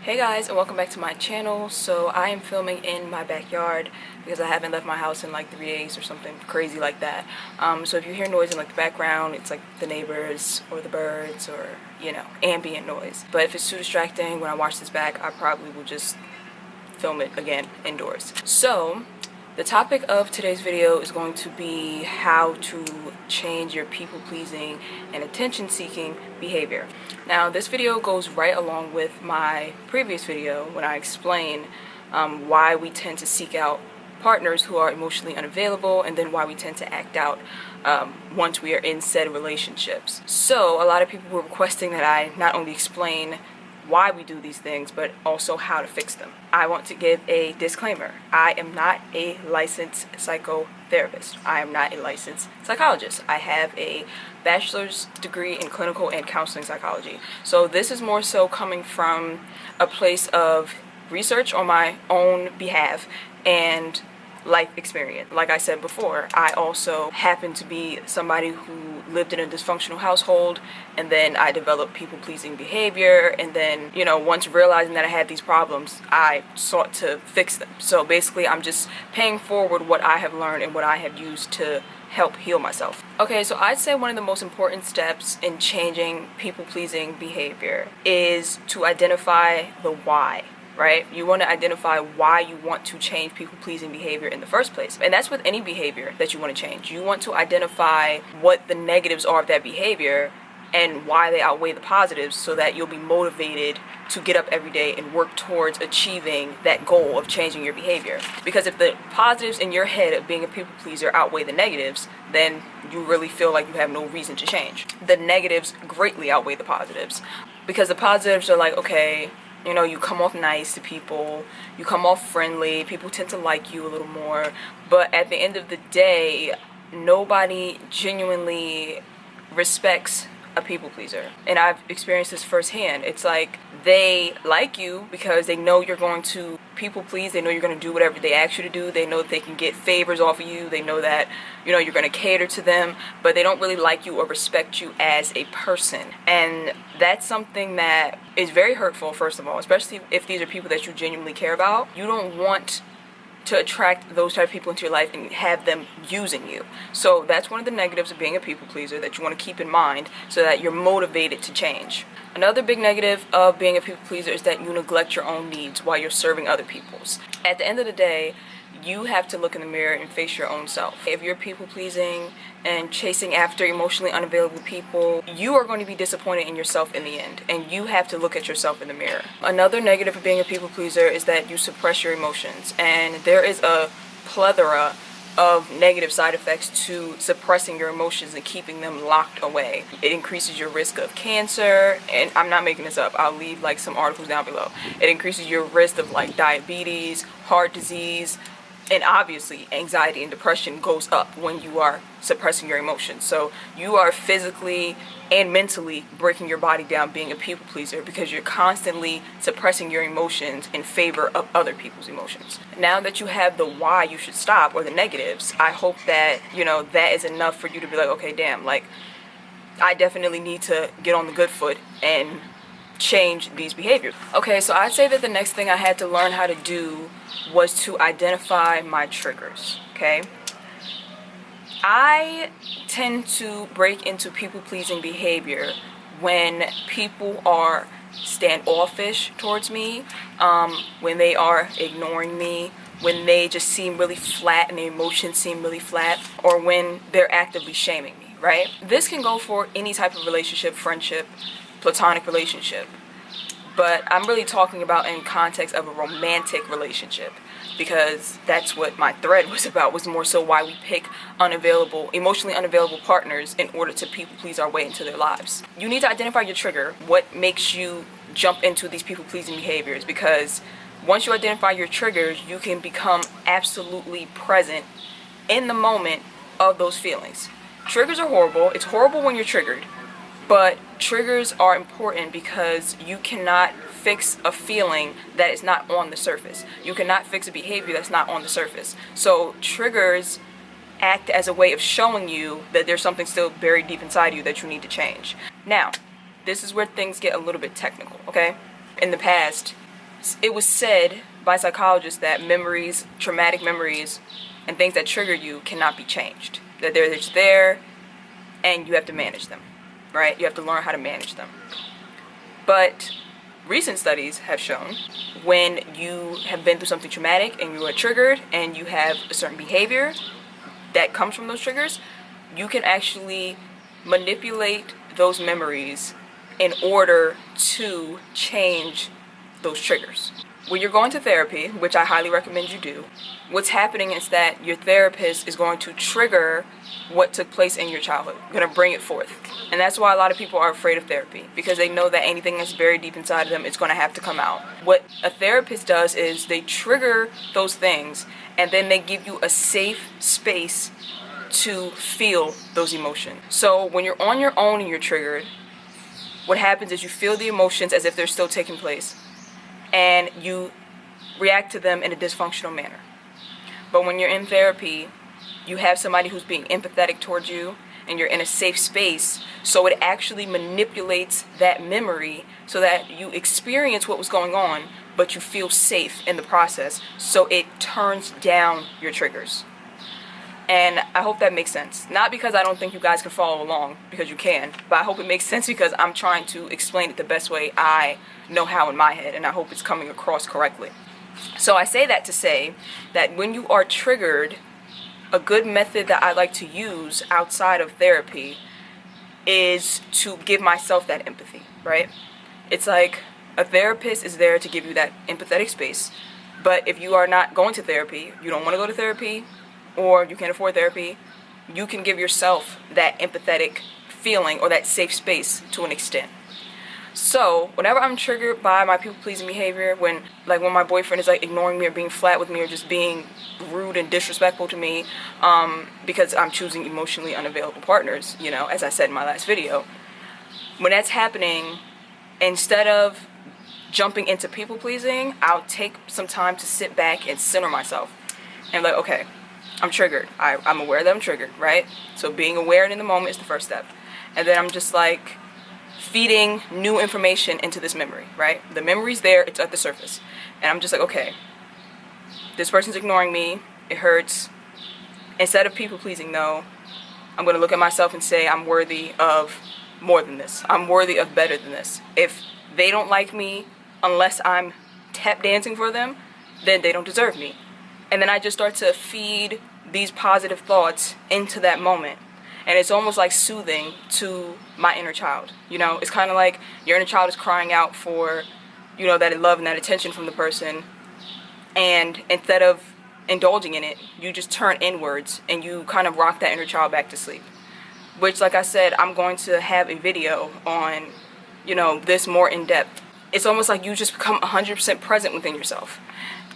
Hey guys, and welcome back to my channel. So I am filming in my backyard because I haven't left my house in like 3 days or something crazy like that. So if you hear noise in like the background, it's like the neighbors or the birds or, you know, ambient noise. But if it's too distracting when I watch this back, I probably will just film it again indoors. So the topic of today's video is going to be how to change your people-pleasing and attention-seeking behavior. Now, this video goes right along with my previous video when I explain why we tend to seek out partners who are emotionally unavailable, and then why we tend to act out once we are in said relationships. So a lot of people were requesting that I not only explain why we do these things, but also how to fix them. I want to give a disclaimer. I am not a licensed psychotherapist. I am not a licensed psychologist. I have a bachelor's degree in clinical and counseling psychology. So this is more so coming from a place of research on my own behalf and life experience. Like I said before, I also happen to be somebody who lived in a dysfunctional household, and then I developed people-pleasing behavior, and then, you know, once realizing that I had these problems, I sought to fix them. So basically, I'm just paying forward what I have learned and what I have used to help heal myself. Okay, so I'd say one of the most important steps in changing people-pleasing behavior is to identify the why. Right? You want to identify why you want to change people-pleasing behavior in the first place. And that's with any behavior that you want to change. You want to identify what the negatives are of that behavior and why they outweigh the positives, so that you'll be motivated to get up every day and work towards achieving that goal of changing your behavior. Because if the positives in your head of being a people pleaser outweigh the negatives, then you really feel like you have no reason to change. The negatives greatly outweigh the positives, because the positives are like, okay, you know, you come off nice to people, you come off friendly, people tend to like you a little more, but at the end of the day, nobody genuinely respects a people pleaser. And I've experienced this firsthand. It's like they like you because they know you're going to people please, they know you're going to do whatever they ask you to do, they know that they can get favors off of you, they know that, you know, you're going to cater to them, but they don't really like you or respect you as a person. And that's something that is very hurtful, first of all, especially if these are people that you genuinely care about. You don't want to attract those type of people into your life and have them using you. So that's one of the negatives of being a people pleaser that you want to keep in mind, so that you're motivated to change. Another big negative of being a people pleaser is that you neglect your own needs while you're serving other people's. At the end of the day, you have to look in the mirror and face your own self. If you're people pleasing and chasing after emotionally unavailable people, you are going to be disappointed in yourself in the end, and you have to look at yourself in the mirror. Another negative of being a people pleaser is that you suppress your emotions, and there is a plethora of negative side effects to suppressing your emotions and keeping them locked away. It increases your risk of cancer, and I'm not making this up, I'll leave like some articles down below. It increases your risk of like diabetes, heart disease, and obviously anxiety and depression goes up when you are suppressing your emotions. So you are physically and mentally breaking your body down being a people pleaser, because you're constantly suppressing your emotions in favor of other people's emotions. Now that you have the why you should stop, or the negatives, I hope that, you know, that is enough for you to be like, okay, damn, like I definitely need to get on the good foot and change these behaviors. Okay, so I'd say that the next thing I had to learn how to do was to identify my triggers. Okay, I tend to break into people-pleasing behavior when people are standoffish towards me, when they are ignoring me, when they just seem really flat and their emotions seem really flat, or when they're actively shaming me, right? This can go for any type of relationship, friendship, platonic relationship, but I'm really talking about in context of a romantic relationship, because that's what my thread was about, was more so why we pick emotionally unavailable partners in order to people please our way into their lives. You need to identify your trigger, what makes you jump into these people pleasing behaviors, because once you identify your triggers, you can become absolutely present in the moment of those feelings. Triggers are horrible. It's horrible when you're triggered. But triggers are important because you cannot fix a feeling that is not on the surface. You cannot fix a behavior that's not on the surface. So triggers act as a way of showing you that there's something still buried deep inside you that you need to change. Now, this is where things get a little bit technical, okay? In the past, it was said by psychologists that memories, traumatic memories, and things that trigger you cannot be changed. That they're just there, and you have to manage them, right? You have to learn how to manage them. But recent studies have shown when you have been through something traumatic and you are triggered and you have a certain behavior that comes from those triggers, you can actually manipulate those memories in order to change those triggers. When you're going to therapy, which I highly recommend you do, what's happening is that your therapist is going to trigger what took place in your childhood, going to bring it forth. And that's why a lot of people are afraid of therapy, because they know that anything that's buried deep inside of them is going to have to come out. What a therapist does is they trigger those things, and then they give you a safe space to feel those emotions. So when you're on your own and you're triggered, what happens is you feel the emotions as if they're still taking place, and you react to them in a dysfunctional manner. But when you're in therapy, you have somebody who's being empathetic towards you, and you're in a safe space, so it actually manipulates that memory so that you experience what was going on, but you feel safe in the process, so it turns down your triggers. And I hope that makes sense. Not because I don't think you guys can follow along, because you can, but I hope it makes sense because I'm trying to explain it the best way I know how in my head, and I hope it's coming across correctly. So I say that to say that when you are triggered, a good method that I like to use outside of therapy is to give myself that empathy, right? It's like a therapist is there to give you that empathetic space, but if you are not going to therapy, you don't want to go to therapy, or you can't afford therapy, you can give yourself that empathetic feeling or that safe space to an extent. So whenever I'm triggered by my people-pleasing behavior, when my boyfriend is like ignoring me or being flat with me or just being rude and disrespectful to me, because I'm choosing emotionally unavailable partners, as I said in my last video, when that's happening, instead of jumping into people-pleasing, I'll take some time to sit back and center myself and okay, I'm triggered. I'm aware that I'm triggered, right? So being aware in the moment is the first step. And then I'm just feeding new information into this memory, right? The memory's there, it's at the surface. And I'm just okay, this person's ignoring me, it hurts. Instead of people pleasing, though, I'm going to look at myself and say I'm worthy of more than this. I'm worthy of better than this. If they don't like me unless I'm tap dancing for them, then they don't deserve me. And then I just start to feed these positive thoughts into that moment. And it's almost like soothing to my inner child. It's kind of like your inner child is crying out for, that love and that attention from the person. And instead of indulging in it, you just turn inwards and you kind of rock that inner child back to sleep. Which, like I said, I'm going to have a video on, this more in depth. It's almost like you just become 100% present within yourself.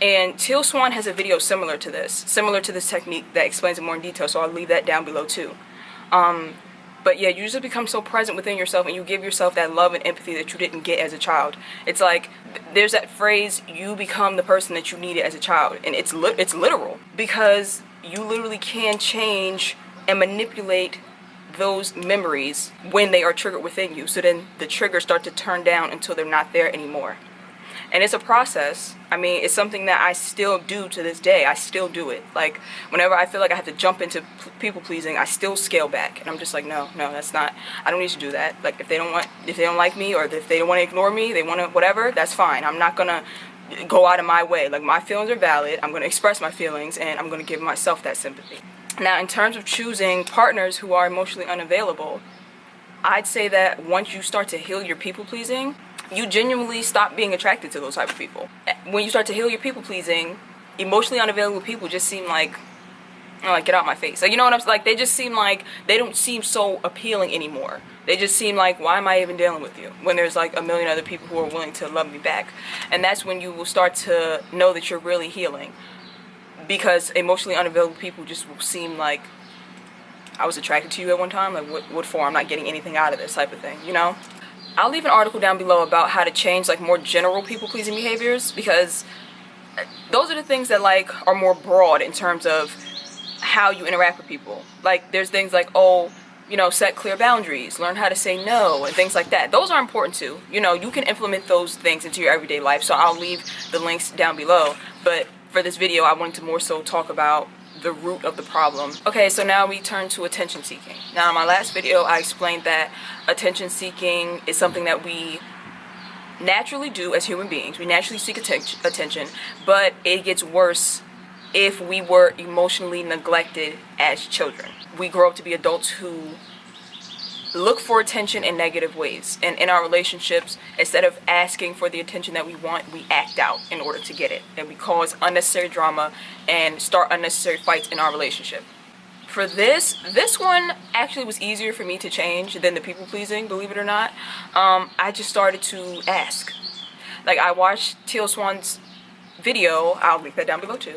And Teal Swan has a video similar to this technique that explains it more in detail, so I'll leave that down below too. But yeah, you just become so present within yourself and you give yourself that love and empathy that you didn't get as a child. It's like, there's that phrase, you become the person that you needed as a child. And it's literal, because you literally can change and manipulate those memories when they are triggered within you. So then the triggers start to turn down until they're not there anymore. And it's a process. It's something that I still do to this day. I still do it. Whenever I feel like I have to jump into people pleasing, I still scale back. And I'm just no, that's not, I don't need to do that. If they don't like me, or if they don't want to ignore me, they want to whatever, that's fine. I'm not going to go out of my way. My feelings are valid. I'm going to express my feelings, and I'm going to give myself that sympathy. Now, in terms of choosing partners who are emotionally unavailable, I'd say that once you start to heal your people pleasing, you genuinely stop being attracted to those type of people. When you start to heal your people pleasing, emotionally unavailable people just seem get out my face. You know what I'm saying? They just seem they don't seem so appealing anymore. They just seem why am I even dealing with you? When there's a million other people who are willing to love me back. And that's when you will start to know that you're really healing. Because emotionally unavailable people just will seem I was attracted to you at one time. What for? I'm not getting anything out of this type of thing, I'll leave an article down below about how to change more general people-pleasing behaviors, because those are the things that are more broad in terms of how you interact with people. There's things you know, set clear boundaries, learn how to say no, and things like that. Those are important too. You know, you can implement those things into your everyday life, so I'll leave the links down below. But for this video, I wanted to more so talk about the root of the problem. Okay, so now we turn to attention seeking. Now, in my last video, I explained that attention seeking is something that we naturally do as human beings. We naturally seek attention, but it gets worse if we were emotionally neglected as children. We grow up to be adults who look for attention in negative ways, and in our relationships, instead of asking for the attention that we want, we act out in order to get it, and we cause unnecessary drama and start unnecessary fights in our relationship. For this one actually was easier for me to change than the people pleasing, believe it or not. I just started to ask. Like, I watched Teal Swan's video, I'll link that down below too.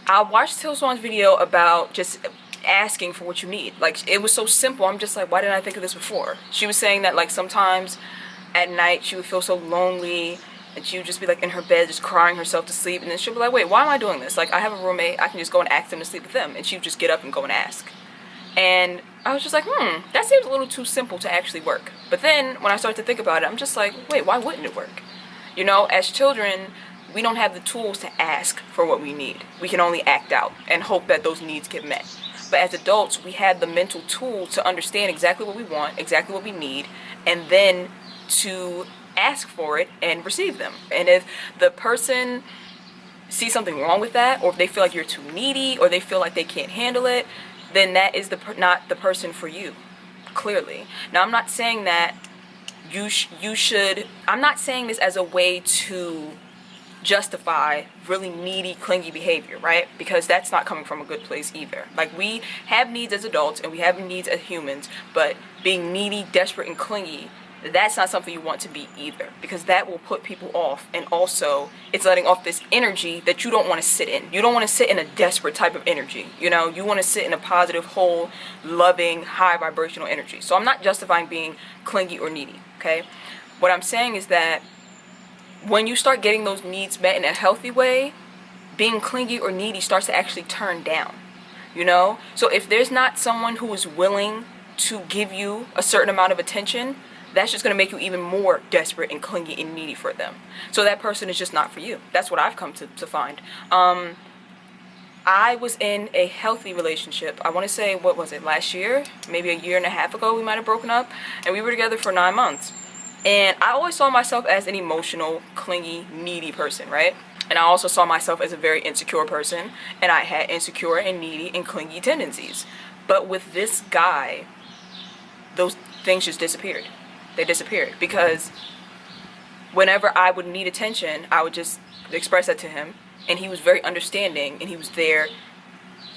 I watched Teal Swan's video about just asking for what you need. Like, it was so simple. I'm just like, why didn't I think of this before? She was saying that, like, sometimes at night she would feel so lonely and she would just be like in her bed just crying herself to sleep, and then she'll be like, wait, why am I doing this? Like, I have a roommate, I can just go and ask them to sleep with them. And she would just get up and go and ask. And I was just like, that seems a little too simple to actually work. But then when I started to think about it, I'm just like, wait, why wouldn't it work? You know, as children, we don't have the tools to ask for what we need. We can only act out and hope that those needs get met. But as adults, we have the mental tools to understand exactly what we want, exactly what we need, and then to ask for it and receive them. And if the person sees something wrong with that, or if they feel like you're too needy, or they feel like they can't handle it, then that is not the person for you, clearly. Now, I'm not saying that you should, I'm not saying this as a way to justify really needy, clingy behavior, right? Because that's not coming from a good place either. Like, we have needs as adults and we have needs as humans, but being needy, desperate, and clingy, that's not something you want to be either, because that will put people off, and also it's letting off this energy that you don't want to sit in. You don't want to sit in a desperate type of energy, you know? You want to sit in a positive, whole, loving, high vibrational energy. So I'm not justifying being clingy or needy, okay? What I'm saying is that when you start getting those needs met in a healthy way, being clingy or needy starts to actually turn down, you know? So if there's not someone who is willing to give you a certain amount of attention, that's just going to make you even more desperate and clingy and needy for them. So that person is just not for you. That's what I've come to find. I was in a healthy relationship. I want to say, what was it, last year? Maybe a year and a half ago we might have broken up. And we were together for 9 months. And I always saw myself as an emotional, clingy, needy person, right? And I also saw myself as a very insecure person. And I had insecure and needy and clingy tendencies. But with this guy, those things just disappeared. They disappeared, because whenever I would need attention, I would just express that to him, and he was very understanding, and he was there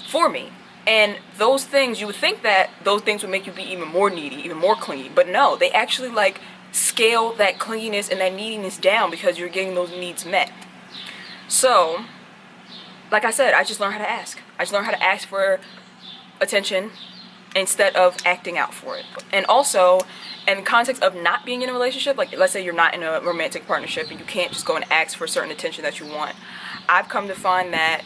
for me. And those things, you would think that those things would make you be even more needy, even more clingy, but no, they actually like scale that clinginess and that neediness down because you're getting those needs met. So, like I said, I just learned how to ask. I just learned how to ask for attention instead of acting out for it. And also, in the context of not being in a relationship, like let's say you're not in a romantic partnership and you can't just go and ask for certain attention that you want, I've come to find that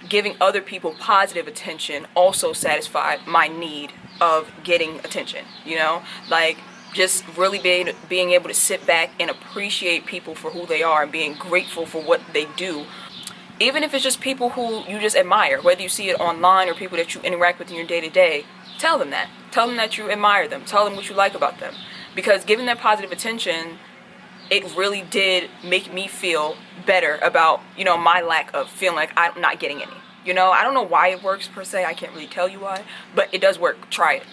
giving other people positive attention also satisfied my need of getting attention, you know? Like, just really being able to sit back and appreciate people for who they are and being grateful for what they do. Even if it's just people who you just admire, whether you see it online or people that you interact with in your day-to-day, tell them that. Tell them that you admire them. Tell them what you like about them. Because giving that positive attention, it really did make me feel better about, you know, my lack of feeling like I'm not getting any. You know, I don't know why it works per se. I can't really tell you why. But it does work. Try it.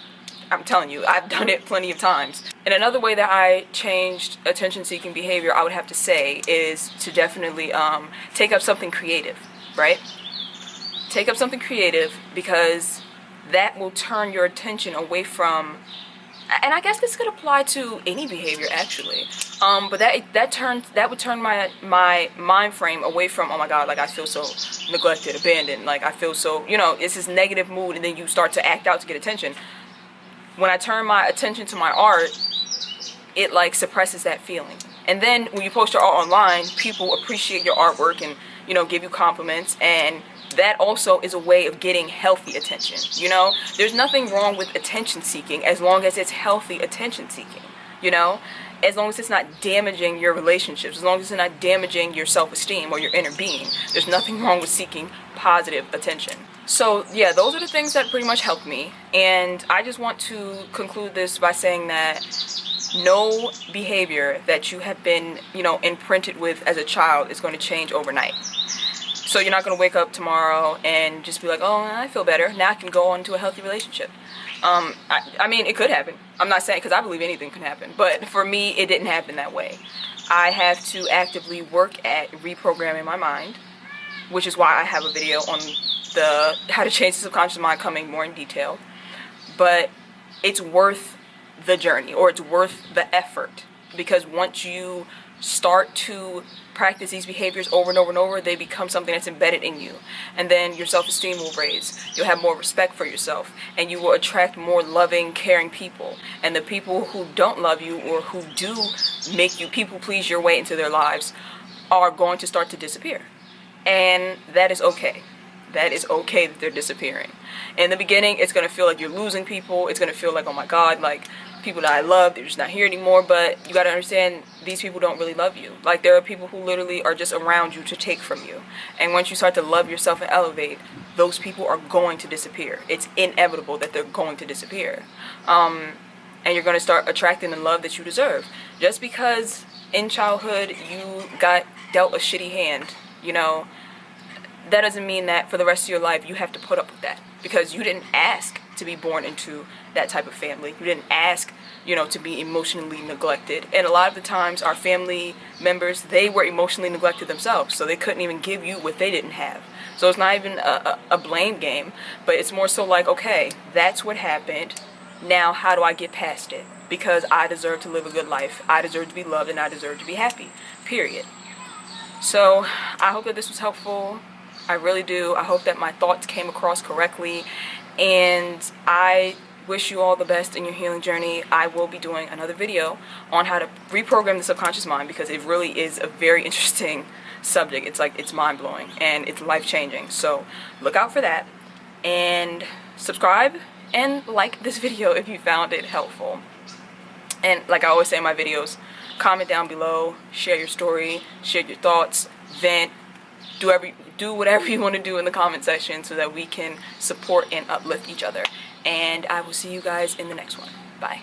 I'm telling you, I've done it plenty of times. And another way that I changed attention-seeking behavior, I would have to say, is to definitely take up something creative, right? Take up something creative, because that will turn your attention away from, and I guess this could apply to any behavior actually, but that would turn my mind frame away from, oh my god, like I feel so neglected, abandoned, like I feel so, you know, it's this negative mood, and then you start to act out to get attention. When I turn my attention to my art, it like suppresses that feeling. And then when you post your art online, people appreciate your artwork and, you know, give you compliments, and that also is a way of getting healthy attention. You know, there's nothing wrong with attention seeking as long as it's healthy attention seeking, you know, as long as it's not damaging your relationships, as long as it's not damaging your self-esteem or your inner being. There's nothing wrong with seeking positive attention. So yeah, those are the things that pretty much helped me. And I just want to conclude this by saying that no behavior that you have been, you know, imprinted with as a child is going to change overnight. So you're not going to wake up tomorrow and just be like, oh, I feel better, now I can go on to a healthy relationship. I mean, it could happen. I'm not saying, because I believe anything can happen, but for me, it didn't happen that way. I have to actively work at reprogramming my mind, which is why I have a video on the how to change the subconscious mind coming more in detail. But it's worth the journey, or it's worth the effort, because once you start to practice these behaviors over and over and over, they become something that's embedded in you, and then your self-esteem will raise. You'll have more respect for yourself, and you will attract more loving, caring people. And the people who don't love you, or who do make you people please your way into their lives, are going to start to disappear. And that is okay. That is okay that they're disappearing. In the beginning, it's going to feel like you're losing people. It's going to feel like, oh my God, like, people that I love, they're just not here anymore. But you got to understand, these people don't really love you. Like, there are people who literally are just around you to take from you. And once you start to love yourself and elevate, those people are going to disappear. It's inevitable that they're going to disappear. And you're going to start attracting the love that you deserve. Just because in childhood you got dealt a shitty hand, you know, that doesn't mean that for the rest of your life you have to put up with that, because you didn't ask to be born into that type of family. You didn't ask, you know, to be emotionally neglected. And a lot of the times our family members, they were emotionally neglected themselves, so they couldn't even give you what they didn't have. So it's not even a blame game, but it's more so like, okay, that's what happened. Now how do I get past it? Because I deserve to live a good life. I deserve to be loved, and I deserve to be happy. Period. So I hope that this was helpful. I really do. I hope that my thoughts came across correctly, and I wish you all the best in your healing journey. I will be doing another video on how to reprogram the subconscious mind, because it really is a very interesting subject. It's like, it's mind-blowing and it's life-changing. So look out for that, and subscribe and like this video if you found it helpful. And like I always say in my videos, comment down below, share your story, share your thoughts, vent, do whatever you want to do in the comment section, so that we can support and uplift each other. And I will see you guys in the next one. Bye.